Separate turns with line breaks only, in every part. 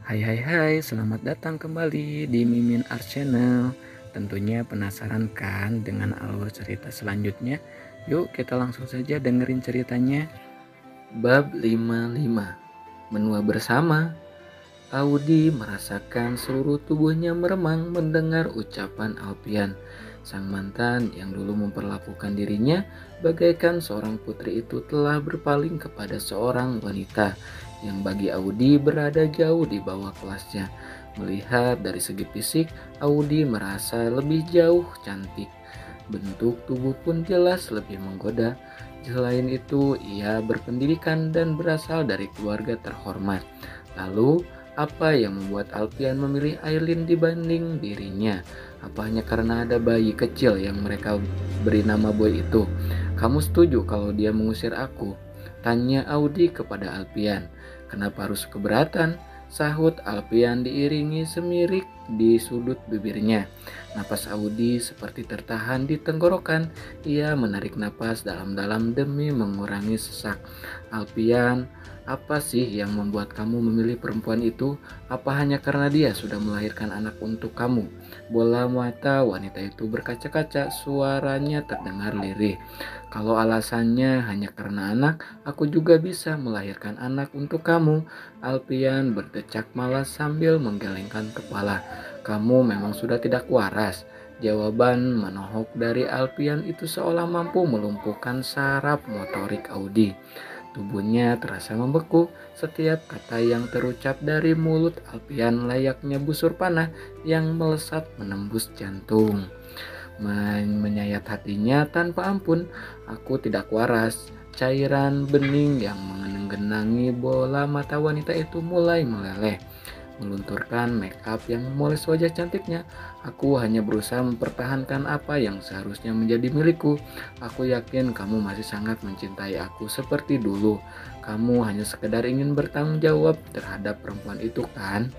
Hai hai hai, selamat datang kembali di Mimin Art Channel. Tentunya penasaran kan dengan alur cerita selanjutnya? Yuk kita langsung saja dengerin ceritanya. Bab 55, Menua Bersama. Audi merasakan seluruh tubuhnya meremang mendengar ucapan Alpian. Sang mantan yang dulu memperlakukan dirinya bagaikan seorang putri itu telah berpaling kepada seorang wanita yang bagi Audi berada jauh di bawah kelasnya. Melihat dari segi fisik, Audi merasa lebih jauh cantik. Bentuk tubuh pun jelas lebih menggoda. Selain itu, ia berpendidikan dan berasal dari keluarga terhormat. Lalu, apa yang membuat Alpian memilih Aileen dibanding dirinya? Apa hanya karena ada bayi kecil yang mereka beri nama Boy itu? Kamu setuju kalau dia mengusir aku? Tanya Audi kepada Alpian. Kenapa harus keberatan? Sahut Alpian diiringi semirik di sudut bibirnya. Napas Audi seperti tertahan di tenggorokan. Ia menarik napas dalam-dalam demi mengurangi sesak. Alpian, apa sih yang membuat kamu memilih perempuan itu? Apa hanya karena dia sudah melahirkan anak untuk kamu? Bola mata wanita itu berkaca-kaca, suaranya terdengar lirih. Kalau alasannya hanya karena anak, aku juga bisa melahirkan anak untuk kamu. Alpian berdecak malas sambil menggelengkan kepala. Kamu memang sudah tidak waras. Jawaban menohok dari Alpian itu seolah mampu melumpuhkan saraf motorik Audi. Tubuhnya terasa membeku. Setiap kata yang terucap dari mulut Alpian layaknya busur panah yang melesat menembus jantung. Menyayat hatinya tanpa ampun. Aku tidak waras. Cairan bening yang menggenangi bola mata wanita itu mulai meleleh, melunturkan make up yang memoles wajah cantiknya. Aku hanya berusaha mempertahankan apa yang seharusnya menjadi milikku. Aku yakin kamu masih sangat mencintai aku seperti dulu. Kamu hanya sekedar ingin bertanggung jawab terhadap perempuan itu kan?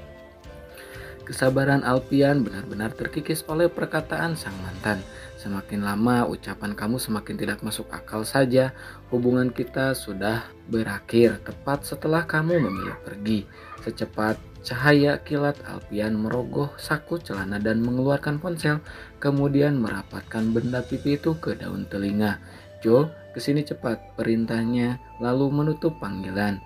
Kesabaran Alpian benar-benar terkikis oleh perkataan sang mantan. Semakin lama ucapan kamu semakin tidak masuk akal saja. Hubungan kita sudah berakhir tepat setelah kamu memilih pergi. Secepat cahaya kilat Alpian merogoh saku celana dan mengeluarkan ponsel. Kemudian merapatkan benda pipi itu ke daun telinga. Jo, kesini cepat, perintahnya, lalu menutup panggilan.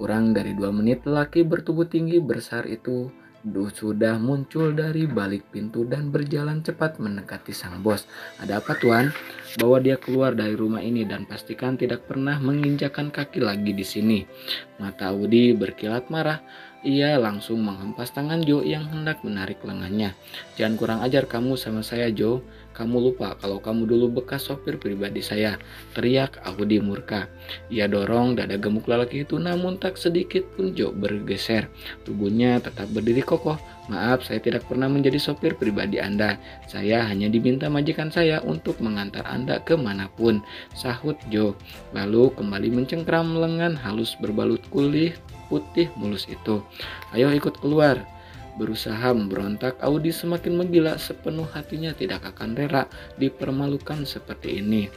Kurang dari 2 menit lelaki bertubuh tinggi besar itu sudah muncul dari balik pintu dan berjalan cepat mendekati sang bos. Ada apa tuan? Bawa dia keluar dari rumah ini dan pastikan tidak pernah menginjakan kaki lagi di sini. Mata Audi berkilat marah. Ia langsung menghempas tangan Joe yang hendak menarik lengannya. Jangan kurang ajar kamu sama saya, Joe. Kamu lupa kalau kamu dulu bekas sopir pribadi saya, teriak Audi murka. Ia dorong dada gemuk lelaki itu namun tak sedikit pun Joe bergeser. Tubuhnya tetap berdiri kokoh. Maaf, saya tidak pernah menjadi sopir pribadi Anda. Saya hanya diminta majikan saya untuk mengantar Anda kemanapun, sahut Joe. Lalu kembali mencengkram lengan halus berbalut kulit putih mulus itu. Ayo ikut keluar. Berusaha memberontak, Audi semakin menggila. Sepenuh hatinya tidak akan rela dipermalukan seperti ini.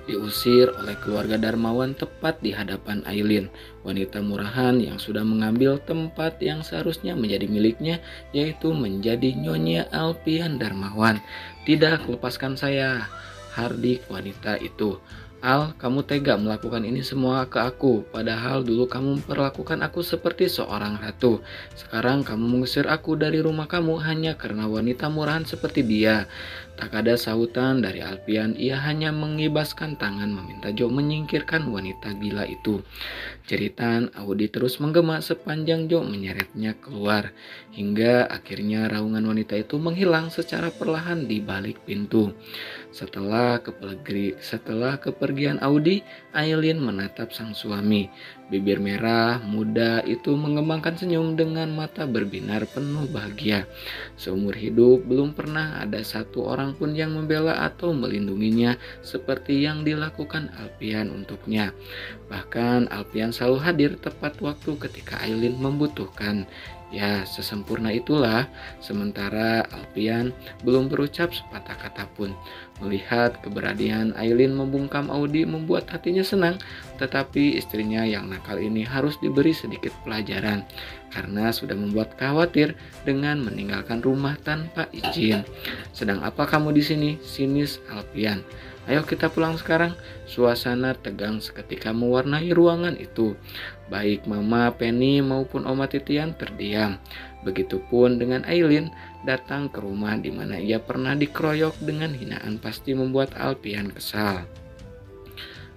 Diusir oleh keluarga Darmawan tepat di hadapan Aileen, wanita murahan yang sudah mengambil tempat yang seharusnya menjadi miliknya, yaitu menjadi Nyonya Alpian Darmawan. Tidak, lepaskan saya, hardik wanita itu. Al, kamu tega melakukan ini semua ke aku, padahal dulu kamu memperlakukan aku seperti seorang ratu. Sekarang kamu mengusir aku dari rumah kamu hanya karena wanita murahan seperti dia. Tak ada sahutan dari Alpian, ia hanya mengibaskan tangan meminta Joe menyingkirkan wanita gila itu. Jeritan Audi terus menggema sepanjang Joe menyeretnya keluar, hingga akhirnya raungan wanita itu menghilang secara perlahan di balik pintu. Setelah kepergian Audi, Aileen menatap sang suami. Bibir merah muda itu mengembangkan senyum dengan mata berbinar penuh bahagia. Seumur hidup belum pernah ada satu orang pun yang membela atau melindunginya seperti yang dilakukan Alpian untuknya. Bahkan Alpian selalu hadir tepat waktu ketika Aileen membutuhkan. Ya, sesempurna itulah. Sementara Alpian belum berucap sepatah kata pun. Melihat keberanian Aileen membungkam Audi membuat hatinya senang, tetapi istrinya yang nakal ini harus diberi sedikit pelajaran karena sudah membuat khawatir dengan meninggalkan rumah tanpa izin. "Sedang apa kamu di sini?" sinis Alpian. "Ayo kita pulang sekarang." Suasana tegang seketika mewarnai ruangan itu. Baik Mama Penny maupun Oma Titian terdiam. Begitupun dengan Aileen, datang ke rumah di mana ia pernah dikeroyok dengan hinaan pasti membuat Alpian kesal.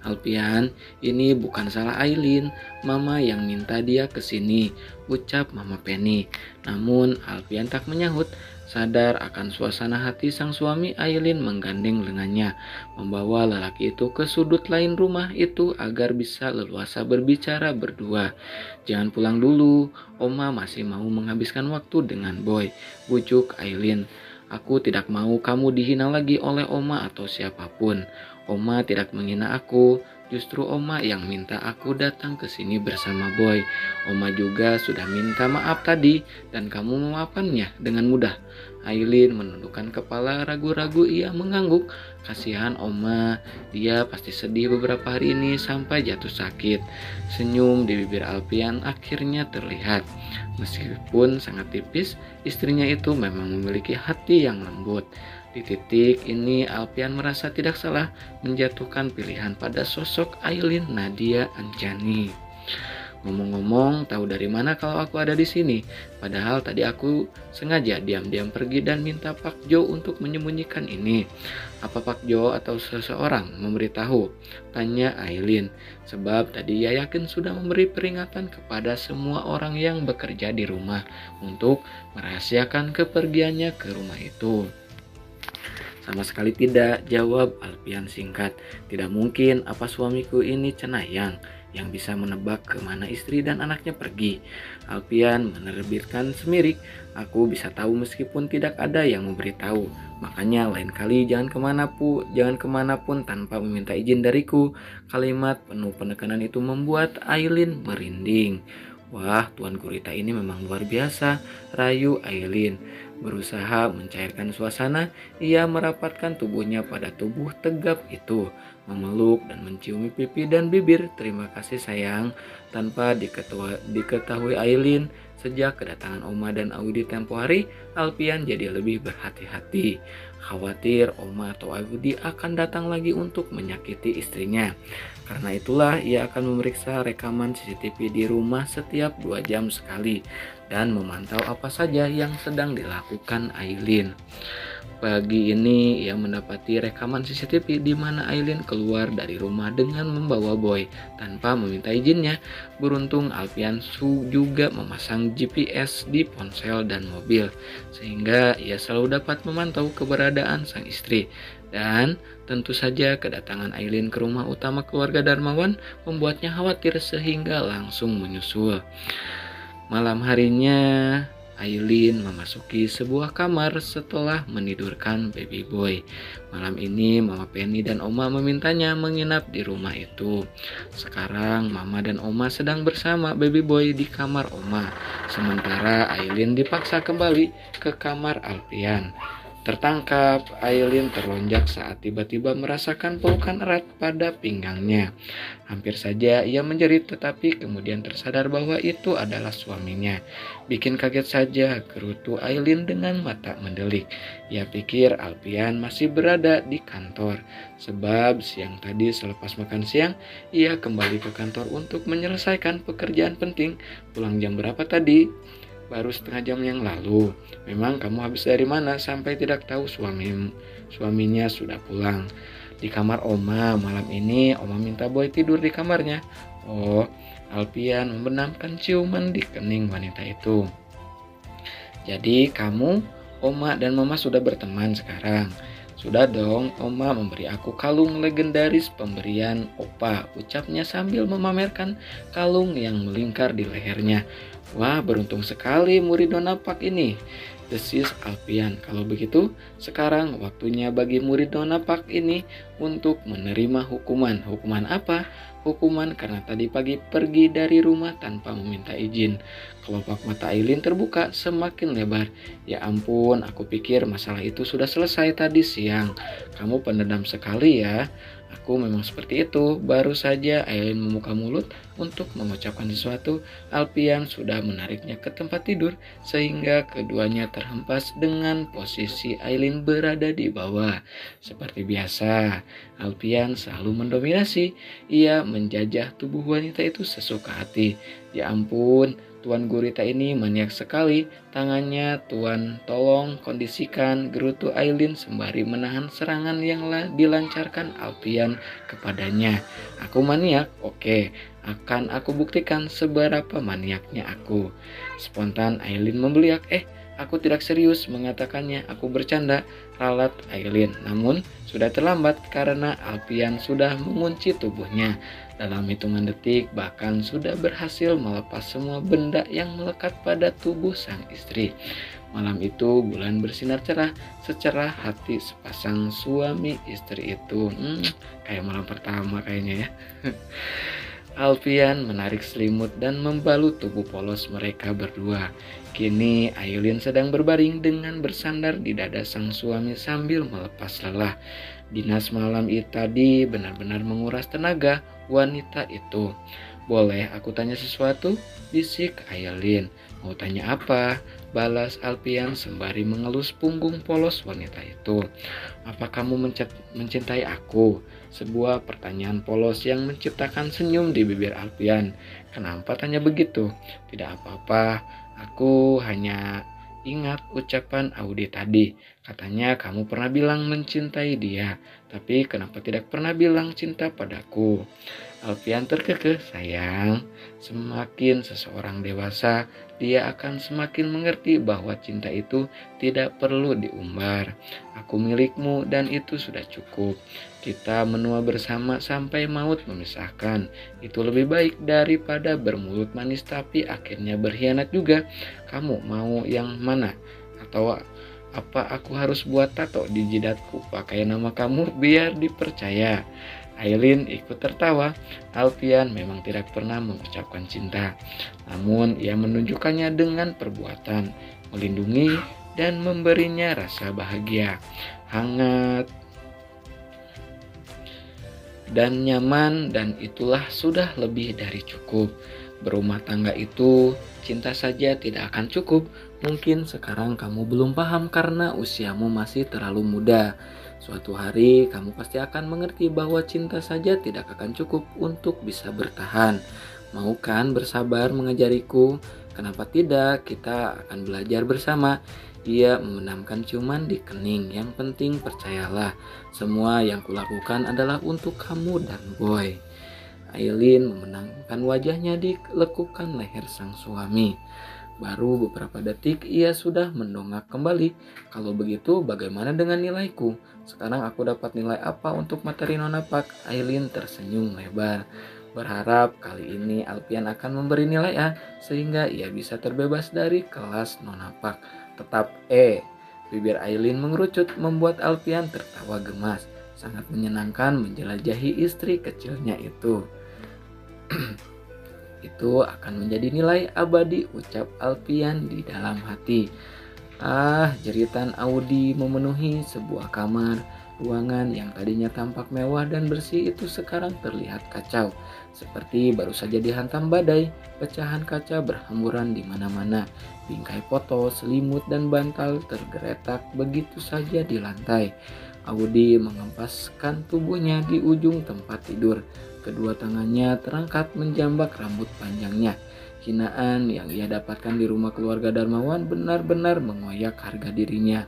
"Alpian, ini bukan salah Aileen, Mama yang minta dia ke sini," ucap Mama Penny. Namun Alpian tak menyahut. Sadar akan suasana hati sang suami, Aileen menggandeng lengannya, membawa lelaki itu ke sudut lain rumah itu agar bisa leluasa berbicara berdua. "Jangan pulang dulu, Oma masih mau menghabiskan waktu dengan Boy," bujuk Aileen. "Aku tidak mau kamu dihina lagi oleh Oma atau siapapun. Oma tidak menghina aku, justru Oma yang minta aku datang ke sini bersama Boy. Oma juga sudah minta maaf tadi dan kamu memaafkannya dengan mudah." Aileen menundukkan kepala ragu-ragu, ia mengangguk. "Kasihan Oma, dia pasti sedih beberapa hari ini sampai jatuh sakit." Senyum di bibir Alpian akhirnya terlihat. Meskipun sangat tipis, istrinya itu memang memiliki hati yang lembut. Di titik ini Alpian merasa tidak salah menjatuhkan pilihan pada sosok Aileen Nadia Anjani. "Ngomong-ngomong, tahu dari mana kalau aku ada di sini? Padahal tadi aku sengaja diam-diam pergi dan minta Pak Jo untuk menyembunyikan ini." "Apa Pak Jo atau seseorang memberitahu?" tanya Aileen. "Sebab tadi ia yakin sudah memberi peringatan kepada semua orang yang bekerja di rumah untuk merahasiakan kepergiannya ke rumah itu." "Sama sekali tidak," jawab Alpian singkat. "Tidak mungkin, apa suamiku ini cenayang yang bisa menebak kemana istri dan anaknya pergi?" Alpian menerbitkan semirik. "Aku bisa tahu meskipun tidak ada yang memberitahu. Makanya lain kali jangan kemanapun tanpa meminta izin dariku." Kalimat penuh penekanan itu membuat Aileen merinding. "Wah, Tuan Gurita ini memang luar biasa," rayu Aileen. Berusaha mencairkan suasana, ia merapatkan tubuhnya pada tubuh tegap itu, memeluk dan menciumi pipi dan bibir. "Terima kasih sayang." Tanpa diketahui Aileen, sejak kedatangan Oma dan Audi tempo hari, Alpian jadi lebih berhati-hati. Khawatir Oma atau Audi akan datang lagi untuk menyakiti istrinya. Karena itulah ia akan memeriksa rekaman CCTV di rumah setiap 2 jam sekali dan memantau apa saja yang sedang dilakukan Aileen. Pagi ini ia mendapati rekaman CCTV di mana Aileen keluar dari rumah dengan membawa Boy tanpa meminta izinnya. Beruntung Alpian juga memasang GPS di ponsel dan mobil, sehingga ia selalu dapat memantau keberadaan sang istri. Dan tentu saja kedatangan Aileen ke rumah utama keluarga Darmawan membuatnya khawatir sehingga langsung menyusul. Malam harinya Aileen memasuki sebuah kamar setelah menidurkan baby boy. Malam ini Mama Penny dan Oma memintanya menginap di rumah itu. Sekarang Mama dan Oma sedang bersama baby boy di kamar Oma, sementara Aileen dipaksa kembali ke kamar Alpian. Tertangkap, Aileen terlonjak saat tiba-tiba merasakan pelukan erat pada pinggangnya. Hampir saja ia menjerit, tetapi kemudian tersadar bahwa itu adalah suaminya. Bikin kaget saja, gerutu Aileen dengan mata mendelik. Ia pikir Alpian masih berada di kantor, sebab siang tadi selepas makan siang, ia kembali ke kantor untuk menyelesaikan pekerjaan penting. "Pulang jam berapa tadi?" "Baru setengah jam yang lalu." "Memang kamu habis dari mana sampai tidak tahu suaminya sudah pulang?" "Di kamar Oma. Malam ini Oma minta Boy tidur di kamarnya." "Oh." Alpian membenamkan ciuman di kening wanita itu. "Jadi kamu, Oma dan Mama sudah berteman sekarang?" "Sudah dong, Oma memberi aku kalung legendaris pemberian Opa," ucapnya sambil memamerkan kalung yang melingkar di lehernya. "Wah, beruntung sekali murid Nona Pak ini." desis Alpian. Kalau begitu, sekarang waktunya bagi murid Nona Pak ini untuk menerima hukuman. Hukuman apa? Hukuman karena tadi pagi pergi dari rumah tanpa meminta izin. Kelopak mata Aileen terbuka semakin lebar. Ya ampun, aku pikir masalah itu sudah selesai tadi siang. Kamu pendendam sekali ya. Aku memang seperti itu. Baru saja Aileen membuka mulut untuk mengucapkan sesuatu, Alpian sudah menariknya ke tempat tidur sehingga keduanya terhempas dengan posisi Aileen berada di bawah. Seperti biasa, Alpian selalu mendominasi. Ia menjajah tubuh wanita itu sesuka hati. Ya ampun, Tuan Gurita ini maniak sekali. Tangannya Tuan tolong kondisikan gerutu Aileen sembari menahan serangan yang dilancarkan Alpian kepadanya. Aku maniak, oke. Akan aku buktikan seberapa maniaknya aku. Spontan Aileen membeliak. Aku tidak serius mengatakannya, aku bercanda, ralat Aileen. Namun sudah terlambat karena Alpian sudah mengunci tubuhnya. Dalam hitungan detik bahkan sudah berhasil melepas semua benda yang melekat pada tubuh sang istri. Malam itu bulan bersinar cerah, secerah hati sepasang suami istri itu. Kayak malam pertama kayaknya ya. Alpian menarik selimut dan membalut tubuh polos mereka berdua. Kini Aileen sedang berbaring dengan bersandar di dada sang suami sambil melepas lelah. Dinas malam itu tadi benar-benar menguras tenaga wanita itu. Boleh aku tanya sesuatu? Bisik Aileen. Mau tanya apa? Balas Alpian sembari mengelus punggung polos wanita itu. Apa kamu mencintai aku? Sebuah pertanyaan polos yang menciptakan senyum di bibir Alpian. Kenapa tanya begitu? Tidak apa-apa, aku hanya ingat ucapan Audi tadi. Katanya kamu pernah bilang mencintai dia, tapi kenapa tidak pernah bilang cinta padaku? Alpian terkekeh, sayang. Semakin seseorang dewasa, dia akan semakin mengerti bahwa cinta itu tidak perlu diumbar. Aku milikmu dan itu sudah cukup. Kita menua bersama sampai maut memisahkan. Itu lebih baik daripada bermulut manis tapi akhirnya berkhianat juga. Kamu mau yang mana? Atau apa aku harus buat tato di jidatku pakai nama kamu biar dipercaya? Aileen ikut tertawa. Alpian memang tidak pernah mengucapkan cinta, namun ia menunjukkannya dengan perbuatan, melindungi dan memberinya rasa bahagia, hangat dan nyaman, dan itulah sudah lebih dari cukup. Berumah tangga itu cinta saja tidak akan cukup. Mungkin sekarang kamu belum paham karena usiamu masih terlalu muda. Suatu hari kamu pasti akan mengerti bahwa cinta saja tidak akan cukup untuk bisa bertahan. Mau kan bersabar mengajariku? Kenapa tidak? Kita akan belajar bersama. Ia membenamkan ciuman di kening. Yang penting percayalah, semua yang kulakukan adalah untuk kamu dan Boy. Aileen memenangkan wajahnya di lekukan leher sang suami. Baru beberapa detik ia sudah mendongak kembali. Kalau begitu bagaimana dengan nilaiku? Sekarang aku dapat nilai apa untuk materi Nona Pak? Aileen tersenyum lebar. Berharap kali ini Alpian akan memberi nilai A sehingga ia bisa terbebas dari kelas Nona Pak. Tetap E. Bibir Aileen mengerucut membuat Alpian tertawa gemas. Sangat menyenangkan menjelajahi istri kecilnya itu. Itu akan menjadi nilai abadi, ucap Alpian di dalam hati. Jeritan Audi memenuhi sebuah kamar. Ruangan yang tadinya tampak mewah dan bersih itu sekarang terlihat kacau, seperti baru saja dihantam badai. Pecahan kaca berhamburan di mana-mana. Bingkai foto, selimut dan bantal tergeletak begitu saja di lantai. Audi mengempaskan tubuhnya di ujung tempat tidur. Kedua tangannya terangkat menjambak rambut panjangnya. Hinaan yang ia dapatkan di rumah keluarga Darmawan benar-benar mengoyak harga dirinya.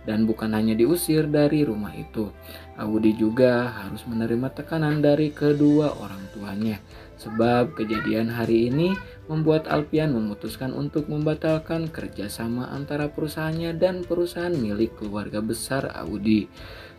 Dan bukan hanya diusir dari rumah itu, Audi juga harus menerima tekanan dari kedua orang tuanya. Sebab kejadian hari ini membuat Alpian memutuskan untuk membatalkan kerjasama antara perusahaannya dan perusahaan milik keluarga besar Audi.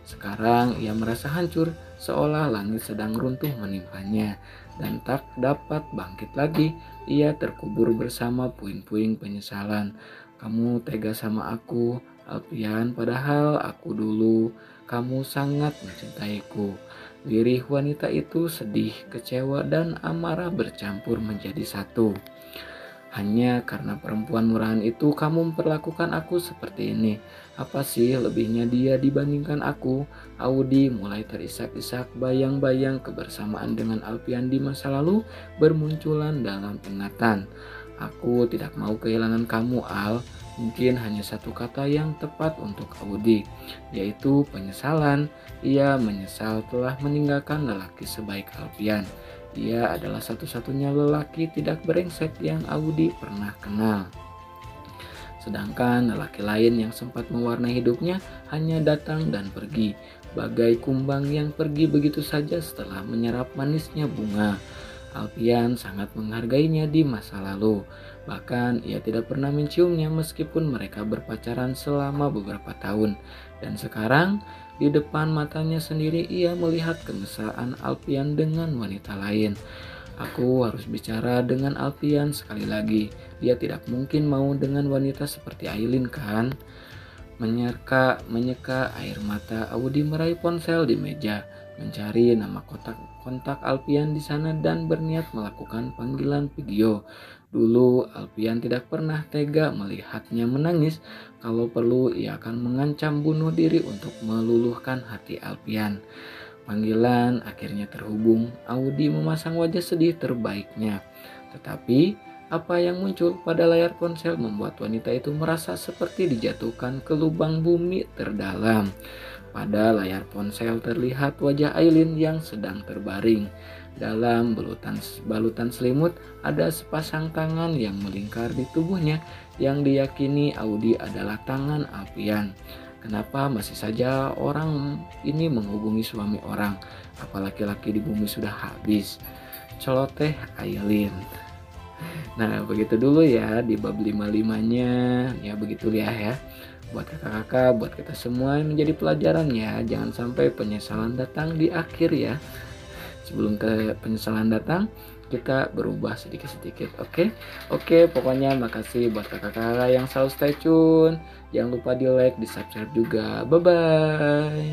Sekarang ia merasa hancur, seolah langit sedang runtuh menimpanya, dan tak dapat bangkit lagi. Ia terkubur bersama puing-puing penyesalan. Kamu tega sama aku, Alfian, padahal aku dulu kamu sangat mencintaiku. Lirih wanita itu sedih, kecewa, dan amarah bercampur menjadi satu. Hanya karena perempuan murahan itu kamu memperlakukan aku seperti ini. Apa sih lebihnya dia dibandingkan aku? Audi mulai terisak-isak, bayang-bayang kebersamaan dengan Alfian di masa lalu bermunculan dalam ingatan. Aku tidak mau kehilangan kamu, Al. Mungkin hanya satu kata yang tepat untuk Audi, yaitu penyesalan. Ia menyesal telah meninggalkan lelaki sebaik Alfian. Ia adalah satu-satunya lelaki tidak brengsek yang Audi pernah kenal. Sedangkan lelaki lain yang sempat mewarnai hidupnya hanya datang dan pergi, bagai kumbang yang pergi begitu saja setelah menyerap manisnya bunga. Alfian sangat menghargainya di masa lalu. Bahkan ia tidak pernah menciumnya meskipun mereka berpacaran selama beberapa tahun. Dan sekarang di depan matanya sendiri ia melihat kemesraan Alfian dengan wanita lain. Aku harus bicara dengan Alfian sekali lagi. Dia tidak mungkin mau dengan wanita seperti Aileen kan? Menyeka air mata, Audi meraih ponsel di meja, mencari nama kontak Alfian di sana dan berniat melakukan panggilan video. Dulu Alfian tidak pernah tega melihatnya menangis. Kalau perlu ia akan mengancam bunuh diri untuk meluluhkan hati Alfian. Panggilan akhirnya terhubung. Audi memasang wajah sedih terbaiknya. Tetapi apa yang muncul pada layar ponsel membuat wanita itu merasa seperti dijatuhkan ke lubang bumi terdalam. Pada layar ponsel terlihat wajah Aileen yang sedang terbaring. Dalam balutan selimut ada sepasang tangan yang melingkar di tubuhnya yang diyakini Audi adalah tangan Alfian. Kenapa masih saja orang ini menghubungi suami orang? Apa laki-laki di bumi sudah habis? Celoteh Aileen. Nah, begitu dulu ya di bab 55-nya. Ya begitu ya. Buat kakak-kakak, buat kita semua yang menjadi pelajaran ya. Jangan sampai penyesalan datang di akhir ya. Sebelum penyesalan datang, kita berubah sedikit-sedikit. Oke, pokoknya makasih buat kakak-kakak yang selalu stay tune. Jangan lupa di like, di subscribe juga. Bye-bye.